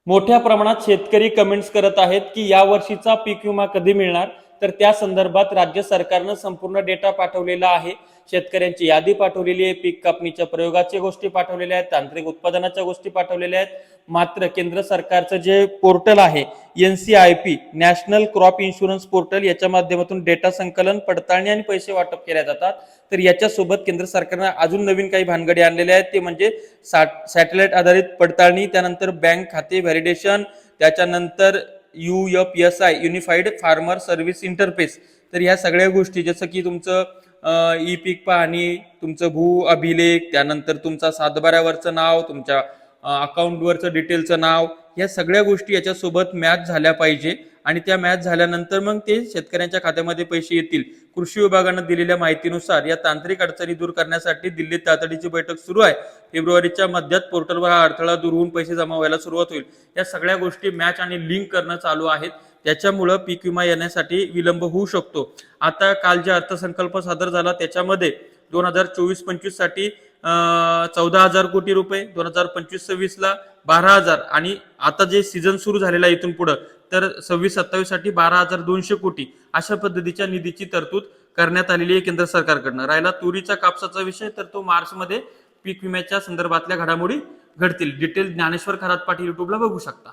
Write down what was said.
मोठ्या प्रमाणात शेतकरी कमेंट्स करत आहेत की या वर्षीचा पीक विमा कधी मिळणार. तर त्या संदर्भात राज्य सरकारनं संपूर्ण डेटा पाठवलेला आहे. शेतकऱ्यांची यादी पाठवलेली आहे, पीक कापणीच्या प्रयोगाच्या गोष्टी पाठवलेल्या आहेत, तांत्रिक उत्पादनाच्या गोष्टी पाठवलेल्या आहेत. मात्र केंद्र सरकारचं जे पोर्टल आहे NCIP national crop insurance portal, याच्या माध्यमातून डेटा संकलन, पडताळणी आणि पैसे वाटप केले जातात. तर याच्यासोबत केंद्र सरकारनं अजून नवीन काही भानगडी आणलेल्या आहेत, ते म्हणजे सॅटेलाइट आधारित पडताळणी, त्यानंतर बँक खाते व्हॅलिडेशन, त्याच्यानंतर UFSI unified farmer service interface. तर ह्या सगळ्या गोष्टी, जसं की तुमचं ई पीक पाहणी, तुमचं भू अभिलेख, त्यानंतर तुमचा सातबाऱ्यावरचं नाव, तुमच्या अकाउंटवरचं डिटेलचं नाव, या सगळ्या गोष्टी याच्यासोबत मॅच झाल्या पाहिजे. आणि त्या मॅच झाल्यानंतर मग ते शेतकऱ्यांच्या खात्यामध्ये पैसे येतील. कृषी विभागानं दिलेल्या माहितीनुसार या तांत्रिक अडचणी दूर करण्यासाठी दिल्लीत तातडीची बैठक सुरू आहे. फेब्रुवारीच्या मध्यात पोर्टलवर हा अडथळा दूर होऊन पैसे जमा व्हायला सुरुवात होईल. या सगळ्या गोष्टी मॅच आणि लिंक करणं चालू आहेत. त्याच्यामुळं पीक विमा येण्यासाठी विलंब होऊ शकतो. आता काल जे अर्थसंकल्प सादर झाला त्याच्यामध्ये 2024-25 साठी 14,000 कोटी रुपये, 2025-26 ला 12,000, आणि आता जे सीझन सुरू झालेला आहे इथून पुढे तर 26-27 साठी 12,200 कोटी अशा पद्धतीच्या निधीची तरतूद करण्यात आलेली आहे केंद्र सरकारकडनं. राहिला तुरीचा कापसाचा विषय, तर तो मार्च मध्ये पीक विम्याच्या संदर्भातल्या घडामोडी घडतील. डिटेल ज्ञानेश्वर खरात पाटील युट्यूबला बघू शकता.